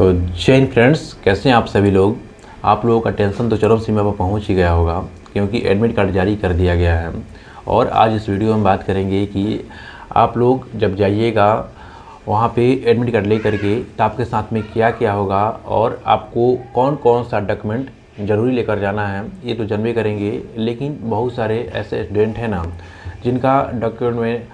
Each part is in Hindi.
तो जय हिंद फ्रेंड्स, कैसे हैं आप सभी लोग। आप लोगों का टेंशन तो चरम सीमा पर पहुंच ही गया होगा क्योंकि एडमिट कार्ड जारी कर दिया गया है। और आज इस वीडियो में बात करेंगे कि आप लोग जब जाइएगा वहां पे एडमिट कार्ड लेकर के तो आपके साथ में क्या क्या होगा और आपको कौन कौन सा डॉक्यूमेंट ज़रूरी लेकर जाना है ये तो जानबे करेंगे। लेकिन बहुत सारे ऐसे स्टूडेंट हैं ना जिनका डॉक्यूमेंट में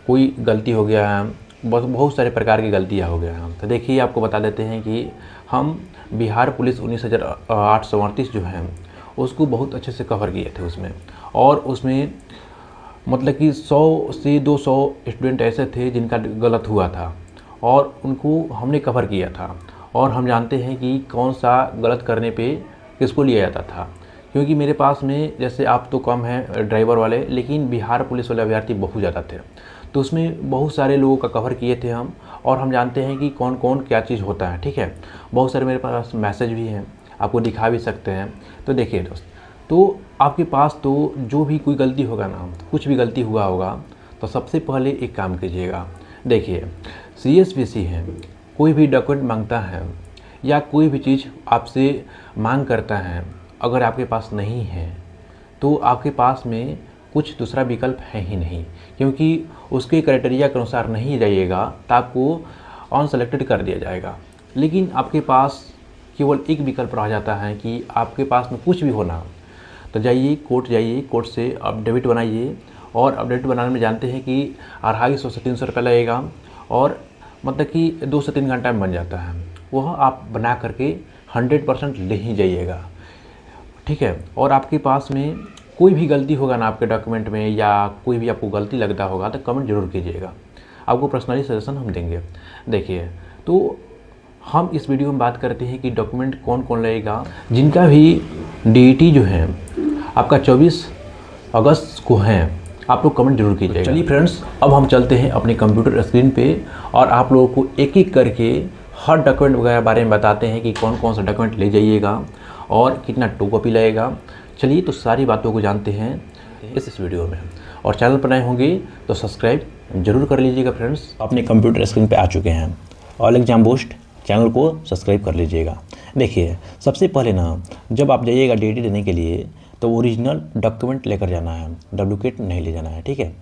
कोई गलती हो गया है, बहुत सारे प्रकार की गलतियाँ हो गया हैं। तो देखिए आपको बता देते हैं कि हम बिहार पुलिस 19,838 जो है उसको बहुत अच्छे से कवर किए थे उसमें। और उसमें मतलब कि 100 से 200 स्टूडेंट ऐसे थे जिनका गलत हुआ था और उनको हमने कवर किया था। और हम जानते हैं कि कौन सा गलत करने पे किसको लिया जाता था, क्योंकि मेरे पास में जैसे आप तो कम हैं ड्राइवर वाले, लेकिन बिहार पुलिस वाले अभ्यर्थी बहुत ज़्यादा थे। तो उसमें बहुत सारे लोगों का कवर किए थे हम, और हम जानते हैं कि कौन कौन क्या चीज़ होता है। ठीक है, बहुत सारे मेरे पास मैसेज भी हैं, आपको दिखा भी सकते हैं। तो देखिए दोस्त, तो आपके पास तो जो भी कोई गलती होगा ना, कुछ भी गलती हुआ होगा, तो सबसे पहले एक काम कीजिएगा। देखिए CSVC है, कोई भी डॉक्यूमेंट मांगता है या कोई भी चीज़ आपसे मांग करता है, अगर आपके पास नहीं है तो आपके पास में कुछ दूसरा विकल्प है ही नहीं, क्योंकि उसके क्राइटेरिया के अनुसार नहीं जाइएगा तो आपको अनसेलेक्टेड कर दिया जाएगा। लेकिन आपके पास केवल एक विकल्प रह जाता है कि आपके पास में कुछ भी होना, तो जाइए कोर्ट से अपडेविट बनाइए। और अपडेविट बनाने में जानते हैं कि 250 से 300 रुपये लगेगा, और मतलब कि 2 से 3 घंटा में बन जाता है। वह आप बना करके 100% ले ही जाइएगा। ठीक है, और आपके पास में कोई भी गलती होगा ना आपके डॉक्यूमेंट में, या कोई भी आपको गलती लगता होगा तो कमेंट जरूर कीजिएगा, आपको पर्सनली सजेशन हम देंगे। देखिए, तो हम इस वीडियो में बात करते हैं कि डॉक्यूमेंट कौन कौन लगेगा। जिनका भी DET जो है आपका 24 अगस्त को है, आप लोग कमेंट जरूर कीजिएगा। चलिए फ्रेंड्स, अब हम चलते हैं अपने कंप्यूटर स्क्रीन पे और आप लोगों को एक एक करके हर डॉक्यूमेंट वगैरह बारे में बताते हैं कि कौन कौन सा डॉक्यूमेंट ले जाइएगा और कितना 2 कॉपी लगेगा। चलिए, तो सारी बातों को जानते हैं इस वीडियो में। और चैनल पर नए होंगे तो सब्सक्राइब जरूर कर लीजिएगा। फ्रेंड्स, अपने कंप्यूटर स्क्रीन पे आ चुके हैं, ऑल एग्जाम बूस्ट चैनल को सब्सक्राइब कर लीजिएगा। देखिए, सबसे पहले ना जब आप जाइएगा DET देने के लिए तो ओरिजिनल डॉक्यूमेंट लेकर जाना है, डुप्लीकेट नहीं ले जाना है। ठीक है,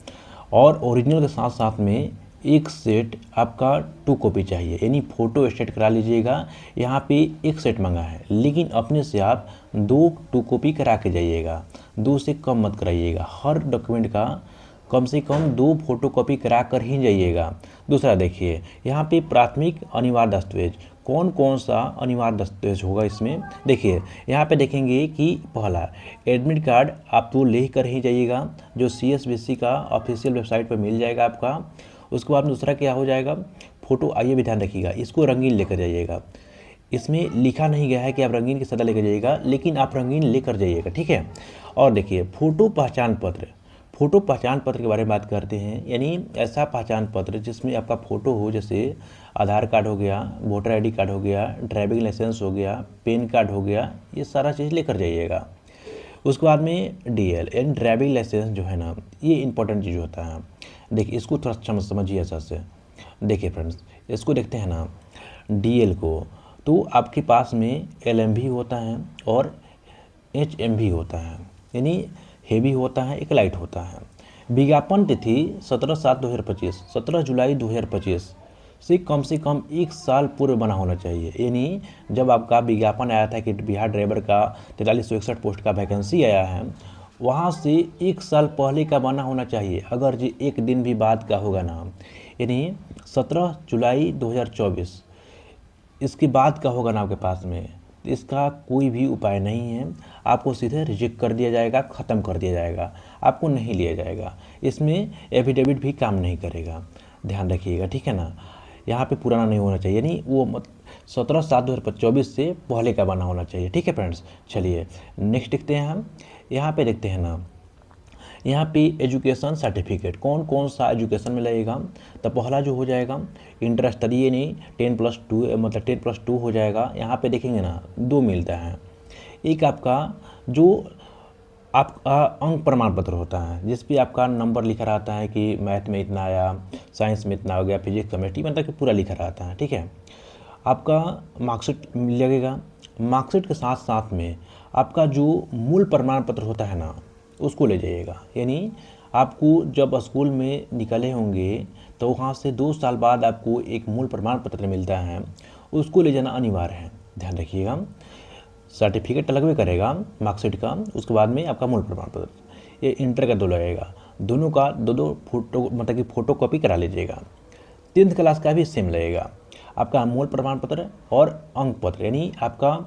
और ओरिजिनल के साथ साथ में एक सेट आपका 2 कॉपी चाहिए, यानी फ़ोटो स्टेट करा लीजिएगा। यहाँ पे एक सेट मंगा है, लेकिन अपने से आप 2 कॉपी करा के जाइएगा, 2 से कम मत कराइएगा। हर डॉक्यूमेंट का कम से कम 2 फोटोकॉपी करा कर ही जाइएगा। दूसरा देखिए, यहाँ पे प्राथमिक अनिवार्य दस्तावेज, कौन कौन सा अनिवार्य दस्तावेज होगा इसमें। देखिए, यहाँ पे देखेंगे कि पहला एडमिट कार्ड आप तो ले कर ही जाइएगा, जो CSVC का ऑफिशियल वेबसाइट पर मिल जाएगा आपका। उसके बाद दूसरा क्या हो जाएगा, फ़ोटो। आइए भी ध्यान रखिएगा, इसको रंगीन लेकर जाइएगा। इसमें लिखा नहीं गया है कि आप रंगीन की सदा लेकर जाइएगा, लेकिन आप रंगीन लेकर जाइएगा। ठीक है, और देखिए फ़ोटो पहचान पत्र, फ़ोटो पहचान पत्र के बारे में बात करते हैं, यानी ऐसा पहचान पत्र जिसमें आपका फ़ोटो हो, जैसे आधार कार्ड हो गया, वोटर ID कार्ड हो गया, ड्राइविंग लाइसेंस हो गया, पैन कार्ड हो गया, ये सारा चीज़ लेकर जाइएगा। उसके बाद में DL यानी ड्राइविंग लाइसेंस जो है ना, ये इंपॉर्टेंट चीज़ होता है। देखिए, इसको थोड़ा समझिए अच्छा से। देखिए फ्रेंड्स, इसको देखते हैं ना DL को, तो आपके पास में LMV होता है और HMV होता है, यानी हेवी होता है, एक लाइट होता है। विज्ञापन तिथि 17/7/2025, 17 जुलाई 2025 से कम 1 साल पूर्व बना होना चाहिए। यानी जब आपका विज्ञापन आया था कि बिहार ड्राइवर का 4361 पोस्ट का वैकेंसी आया है, वहाँ से 1 साल पहले का बना होना चाहिए। अगर जी एक दिन भी बाद का होगा ना, यानी 17 जुलाई 2024 इसके बाद का होगा ना आपके पास में, तो इसका कोई भी उपाय नहीं है। आपको सीधे रिजेक्ट कर दिया जाएगा, ख़त्म कर दिया जाएगा, आपको नहीं लिया जाएगा। इसमें एफिडेविट भी काम नहीं करेगा, ध्यान रखिएगा। ठीक है ना, यहाँ पे पुराना नहीं होना चाहिए, यानी वो 17/7/2024 से पहले का बना होना चाहिए। ठीक है फ्रेंड्स, चलिए नेक्स्ट देखते हैं हम। यहाँ पे देखते हैं ना, यहाँ पे एजुकेशन सर्टिफिकेट कौन कौन सा एजुकेशन में लगेगा। तो पहला जो हो जाएगा इंटर स्टडी, यानी 10+2, मतलब 10+2 हो जाएगा। यहाँ पे देखेंगे ना 2 मिलता है। एक आपका जो आपका अंक प्रमाण पत्र होता है, जिस पे आपका नंबर लिखा रहता है कि मैथ में इतना आया, साइंस में इतना हो गया, फिजिक्स केमिस्ट्री, मतलब कि पूरा लिखा रहता है। ठीक है, आपका मार्कशीट लगेगा। मार्कशीट के साथ साथ में आपका जो मूल प्रमाण पत्र होता है ना, उसको ले जाइएगा। यानी आपको जब स्कूल में निकले होंगे तो वहाँ से 2 साल बाद आपको एक मूल प्रमाण पत्र मिलता है, उसको ले जाना अनिवार्य है, ध्यान रखिएगा। सर्टिफिकेट लगवे करेगा मार्कशीट का, उसके बाद में आपका मूल प्रमाण पत्र, ये इंटर का 2 लगेगा। दोनों का 2 फोटो मतलब कि फ़ोटो कॉपी करा लीजिएगा। 10th क्लास का भी सेम लगेगा, आपका मूल प्रमाण पत्र और अंक पत्र, यानी आपका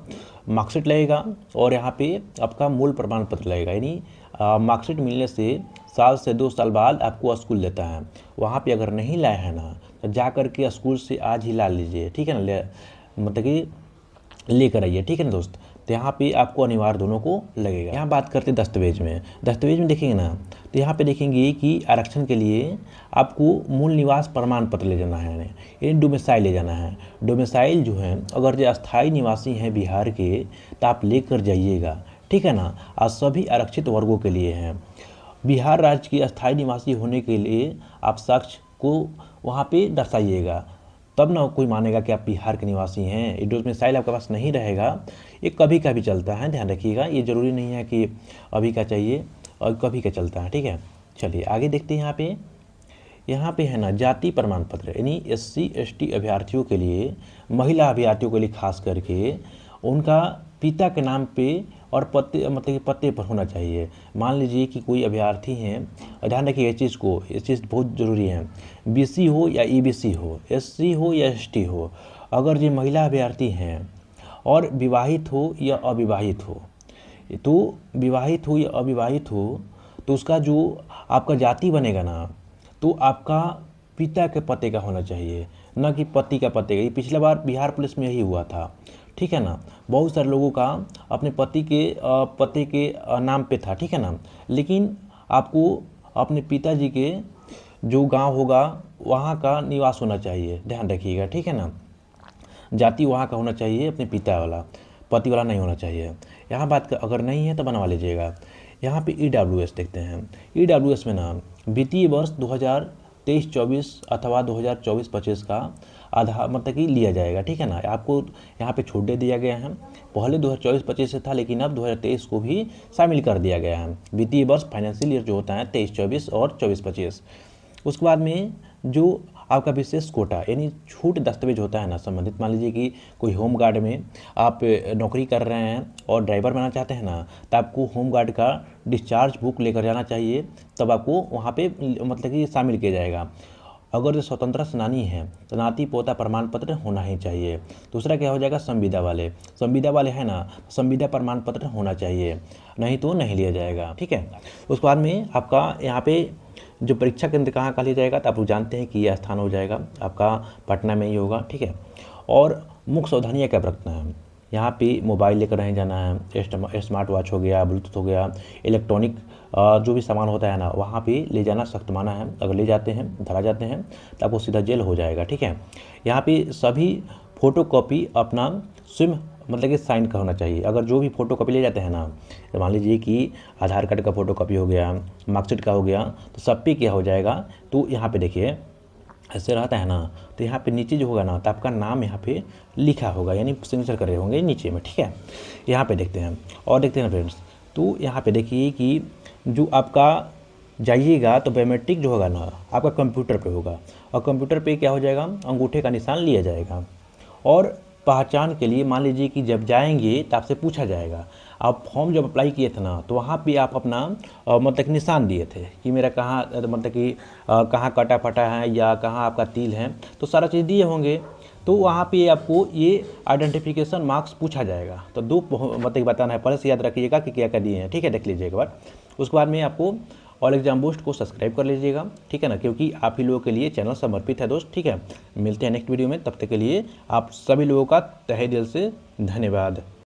मार्कशीट लगेगा और यहाँ पे आपका मूल प्रमाण पत्र लगेगा। यानी मार्कशीट मिलने से साल से 2 साल बाद आपको स्कूल देता है। वहाँ पे अगर नहीं लाए हैं ना तो जा कर के स्कूल से आज ही ला लीजिए, ठीक है ना, मतलब कि लेकर आइए, ठीक है ना दोस्त। तो यहाँ पे आपको अनिवार्य दोनों को लगेगा। यहाँ बात करते हैं दस्तावेज में। दस्तावेज में देखेंगे ना तो यहाँ पे देखेंगे कि आरक्षण के लिए आपको मूल निवास प्रमाण पत्र ले जाना है, यानी डोमिसाइल ले जाना है। डोमिसाइल जो है, अगर जो अस्थायी निवासी हैं बिहार के तो आप लेकर जाइएगा, ठीक है ना। आज सभी आरक्षित वर्गों के लिए हैं। बिहार राज्य के अस्थायी निवासी होने के लिए आप साक्ष्य को वहाँ पे दर्शाइएगा, तब ना कोई मानेगा कि आप बिहार के निवासी हैं। ये डोमिसाइल आपके पास नहीं रहेगा, ये कभी का भी चलता है, ध्यान रखिएगा। ये ज़रूरी नहीं है कि अभी का चाहिए, और कभी का चलता है, ठीक है। चलिए आगे देखते हैं। यहाँ पे है ना जाति प्रमाण पत्र, यानी SC ST अभ्यर्थियों के लिए, महिला अभ्यर्थियों के लिए खास करके उनका पिता के नाम पे और पते मतलब कि पते पर होना चाहिए। मान लीजिए कि कोई अभ्यर्थी हैं, ध्यान रखिए इस चीज़ को, इस चीज़ बहुत ज़रूरी है। BC हो या EBC हो, SC हो या ST हो, अगर ये महिला अभ्यर्थी हैं और विवाहित हो या अविवाहित हो, तो विवाहित हो या अविवाहित हो तो उसका जो आपका जाति बनेगा ना, तो आपका पिता के पते का होना चाहिए, न कि पति का पते का। ये पिछला बार बिहार पुलिस में यही हुआ था, ठीक है ना। बहुत सारे लोगों का अपने पति के पते के नाम पे था, ठीक है ना, लेकिन आपको अपने पिताजी के जो गांव होगा वहाँ का निवास होना चाहिए, ध्यान रखिएगा, ठीक है ना। जाति वहाँ का होना चाहिए, अपने पिता वाला, पति वाला नहीं होना चाहिए। यहाँ बात अगर नहीं है तो बनवा लीजिएगा। यहाँ पे EWS देखते हैं। EWS में ना वित्तीय वर्ष 2023-24 अथवा 2024-25 का आधार मतलब कि लिया जाएगा, ठीक है ना। आपको यहाँ पे छूट दे दिया गया है। पहले 2024-25 से था, लेकिन अब 2023 को भी शामिल कर दिया गया है। वित्तीय वर्ष फाइनेंशियल ईयर जो होता है 23-24 और 24-25। उसके बाद में जो आपका विशेष कोटा यानी छूट दस्तावेज होता है ना संबंधित, मान लीजिए कि कोई होम गार्ड में आप नौकरी कर रहे हैं और ड्राइवर बनना चाहते हैं ना, तो आपको होम गार्ड का डिस्चार्ज बुक लेकर जाना चाहिए, तब आपको वहाँ पे मतलब कि शामिल किया जाएगा। अगर जो स्वतंत्रता सेनानी है तो नाती पोता प्रमाण पत्र होना ही चाहिए। दूसरा क्या हो जाएगा, संविदा वाले हैं ना, संविदा प्रमाण पत्र होना चाहिए, नहीं तो नहीं लिया जाएगा, ठीक है। उसके बाद में आपका यहाँ पे जो परीक्षा केंद्र कहाँ लिया जाएगा, तो आप लोग जानते हैं कि यह स्थान हो जाएगा आपका पटना में ही होगा, ठीक है। और मुख्य सावधानियाँ क्या बरतना है, यहाँ पे मोबाइल लेकर नहीं जाना है, स्मार्ट वॉच हो गया, ब्लूटूथ हो गया, इलेक्ट्रॉनिक जो भी सामान होता है ना वहाँ पे ले जाना सख्त माना है। अगर ले जाते हैं, धरा जाते हैं तो आपको सीधा जेल हो जाएगा, ठीक है। यहाँ पे सभी फ़ोटोकॉपी अपना स्वयं मतलब कि साइन का होना चाहिए। अगर जो भी फ़ोटोकॉपी ले जाते हैं ना, तो मान लीजिए कि आधार कार्ड का फ़ोटोकॉपी हो गया, मार्कशीट का हो गया, तो सब पे क्या हो जाएगा, तो यहाँ पे देखिए ऐसे रहता है ना, तो यहाँ पे नीचे जो होगा ना, तो आपका नाम यहाँ पे लिखा होगा, यानी सिग्नेचर करे होंगे नीचे में, ठीक है। यहाँ पे देखते हैं और देखते हैं ना फ्रेंड्स, तो यहाँ पे देखिए कि जो आपका जाइएगा तो बायोमेट्रिक जो होगा ना आपका कंप्यूटर पे होगा, और कंप्यूटर पे क्या हो जाएगा, अंगूठे का निशान लिया जाएगा। और पहचान के लिए मान लीजिए कि जब जाएंगे तो आपसे पूछा जाएगा, आप फॉर्म जब अप्लाई किए थे ना, तो वहाँ पे आप अपना मतलब कि निशान दिए थे कि मेरा कहाँ मतलब कि कहाँ कटा फटा है या कहाँ आपका तिल है, तो सारा चीज़ दिए होंगे। तो वहाँ पे आपको ये आइडेंटिफिकेशन मार्क्स पूछा जाएगा। तो 2 मतलब कि बताना है, पहले से याद रखिएगा कि क्या क्या दिए हैं, ठीक है, देख लीजिए एक बार। उसके बाद में आपको ऑल एग्जाम बूस्ट को सब्सक्राइब कर लीजिएगा, ठीक है ना, क्योंकि आप ही लोगों के लिए चैनल समर्पित है दोस्त, ठीक है। मिलते हैं नेक्स्ट वीडियो में, तब तक के लिए आप सभी लोगों का तहे दिल से धन्यवाद।